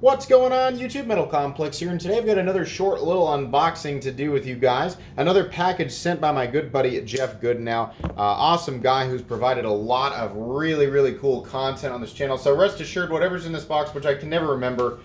What's going on, YouTube? Metal Complex here, and today I've got another short little unboxing to do with you guys. Another package sent by my good buddy Jeff Goodnow. Awesome guy who's provided a lot of really cool content on this channel. So rest assured, whatever's in this box, which I can never remember,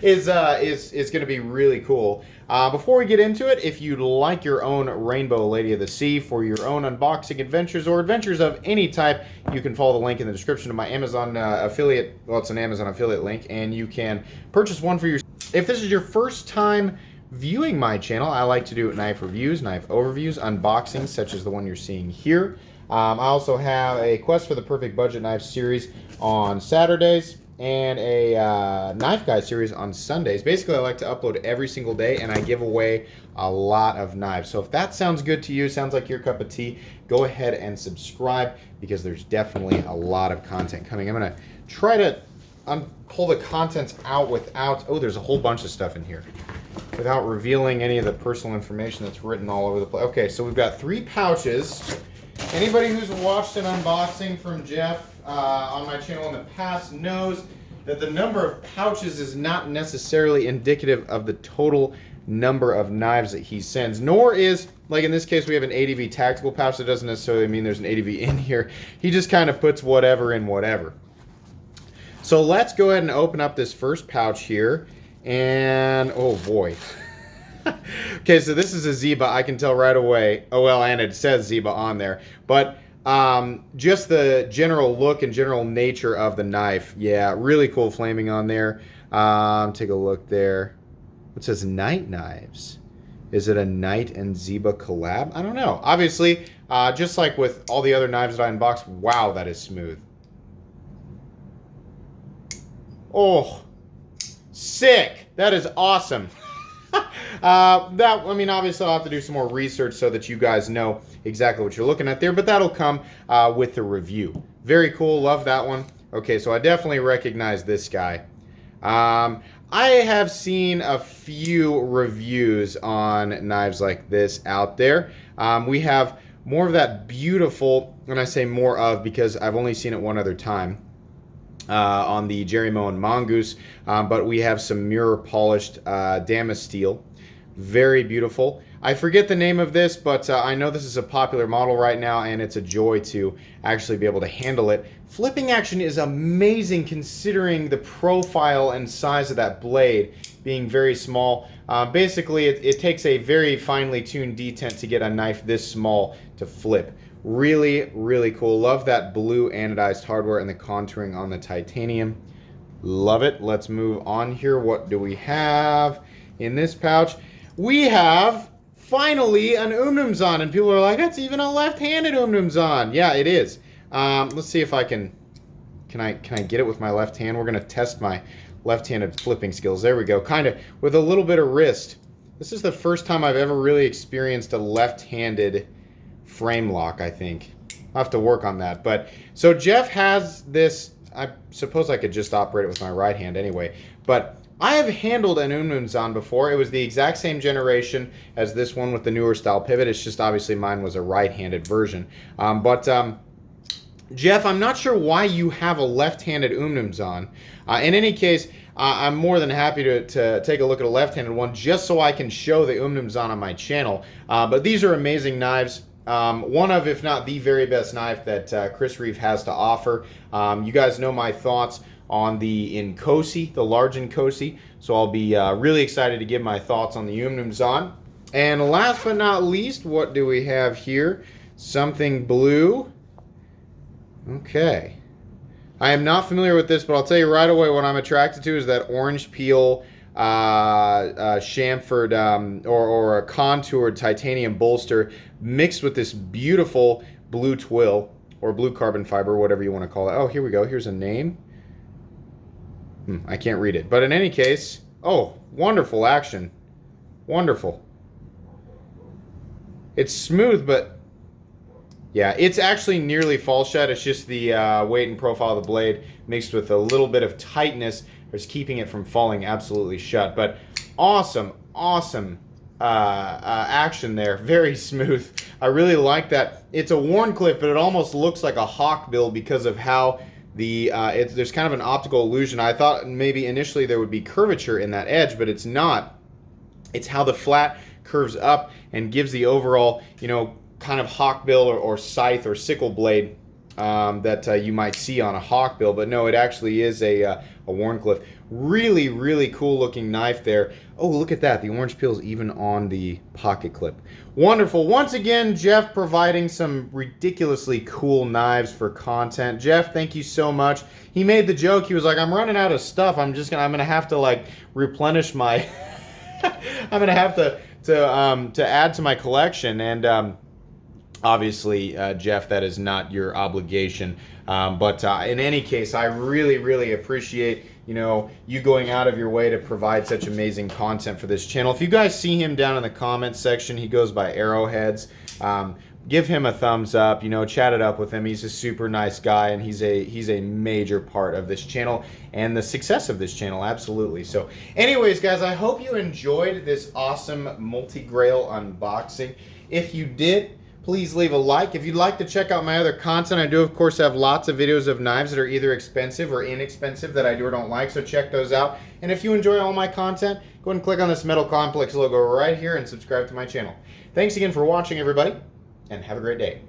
is going to be really cool. Before we get into it, if you'd like your own Rainbow Lady of the Sea for your own unboxing adventures or adventures of any type, you can follow the link in the description of my Amazon affiliate. Well, it's an Amazon affiliate link, and you can purchase one for your. If this is your first time viewing my channel, I like to do knife reviews, knife overviews, unboxings, such as the one you're seeing here. I also have a Quest for the Perfect Budget Knife series on Saturdays, and a Knife Guy series on Sundays. Basically, I like to upload every single day, and I give away a lot of knives. So if that sounds good to you, sounds like your cup of tea, go ahead and subscribe, because there's definitely a lot of content coming. I'm going to try to pull the contents out without... Oh, there's a whole bunch of stuff in here. Without revealing any of the personal information that's written all over the place. Okay, so we've got 3 pouches. Anybody who's watched an unboxing from Jeff on my channel in the past knows that the number of pouches is not necessarily indicative of the total number of knives that he sends, nor is, like in this case, we have an ADV tactical pouch. That doesn't necessarily mean there's an ADV in here. He just kind of puts whatever in whatever. So let's go ahead and open up this first pouch here, and oh boy. Okay, so this is a Ziba. I can tell right away. Oh, well, and it says Ziba on there. But just the general look and general nature of the knife. Yeah, really cool flaming on there. Take a look there. It says Night Knives. Is it a Night and Ziba collab? I don't know. Obviously, just like with all the other knives that I unboxed, wow, that is smooth. Oh, sick. That is awesome. I mean, obviously I'll have to do some more research so that you guys know exactly what you're looking at there, but that'll come with the review. Very cool, love that one. Okay, so I definitely recognize this guy. I have seen a few reviews on knives like this out there. We have more of that beautiful, and I say more of because I've only seen it one other time, on the Jerry Moen Mongoose, but we have some mirror polished Damas steel. Very beautiful. I forget the name of this, but I know this is a popular model right now, and it's a joy to actually be able to handle it. Flipping action is amazing considering the profile and size of that blade being very small. Basically, it takes a very finely tuned detent to get a knife this small to flip. Really cool. Love that blue anodized hardware and the contouring on the titanium. Love it. Let's move on here. What do we have in this pouch? We have finally an Umnumzan, and people are like, that's even a left-handed Umnumzan. Yeah, it is. Let's see if I can I get it with my left hand? We're gonna test my left-handed flipping skills. There we go. Kind of with a little bit of wrist. This is the first time I've ever really experienced a left-handed frame lock, I think. I'll have to work on that. But so Jeff has this. I suppose I could just operate it with my right hand anyway. But I have handled an Umnumzan before. It was the exact same generation as this one with the newer style pivot. It's just obviously mine was a right-handed version. Jeff, I'm not sure why you have a left-handed Umnumzan. In any case, I'm more than happy to take a look at a left-handed one just so I can show the Umnumzan on my channel. But these are amazing knives. One of, if not the very best knife that Chris Reeve has to offer. You guys know my thoughts on the Inkosi, the large Inkosi, so I'll be really excited to give my thoughts on the Umnumzan. And last but not least, what do we have here? Something blue. Okay. I am not familiar with this, but I'll tell you right away what I'm attracted to is that orange peel chamfered or a contoured titanium bolster mixed with this beautiful blue twill or blue carbon fiber, whatever you want to call it. Oh, here we go. Here's a name. I can't read it. But in any case, oh, wonderful action. Wonderful. It's smooth, but yeah, it's actually nearly fall shut. It's just the weight and profile of the blade mixed with a little bit of tightness is keeping it from falling absolutely shut. But awesome action there. Very smooth. I really like that. It's a Warncliffe, but it almost looks like a Hawkbill because of how there's kind of an optical illusion. I thought maybe initially there would be curvature in that edge, but it's not. It's how the flat curves up and gives the overall, kind of hawkbill or scythe or sickle blade that you might see on a hawkbill. But no, it actually is a Wharncliffe. Really, really cool looking knife there. Oh, look at that. The orange peel is even on the pocket clip. Wonderful. Once again, Jeff providing some ridiculously cool knives for content. Jeff, thank you so much. He made the joke. He was like, I'm running out of stuff. I'm gonna have to like replenish my I'm gonna have to add to my collection. And obviously, Jeff, that is not your obligation. But in any case, I really, really appreciate you going out of your way to provide such amazing content for this channel. If you guys see him down in the comments section, he goes by Arrowheads. Give him a thumbs up. Chat it up with him. He's a super nice guy, and he's a major part of this channel and the success of this channel. Absolutely. So, anyways, guys, I hope you enjoyed this awesome multi-grail unboxing. If you did, please leave a like. If you'd like to check out my other content, I do, of course, have lots of videos of knives that are either expensive or inexpensive that I do or don't like, so check those out. And if you enjoy all my content, go ahead and click on this Metal Complex logo right here and subscribe to my channel. Thanks again for watching, everybody, and have a great day.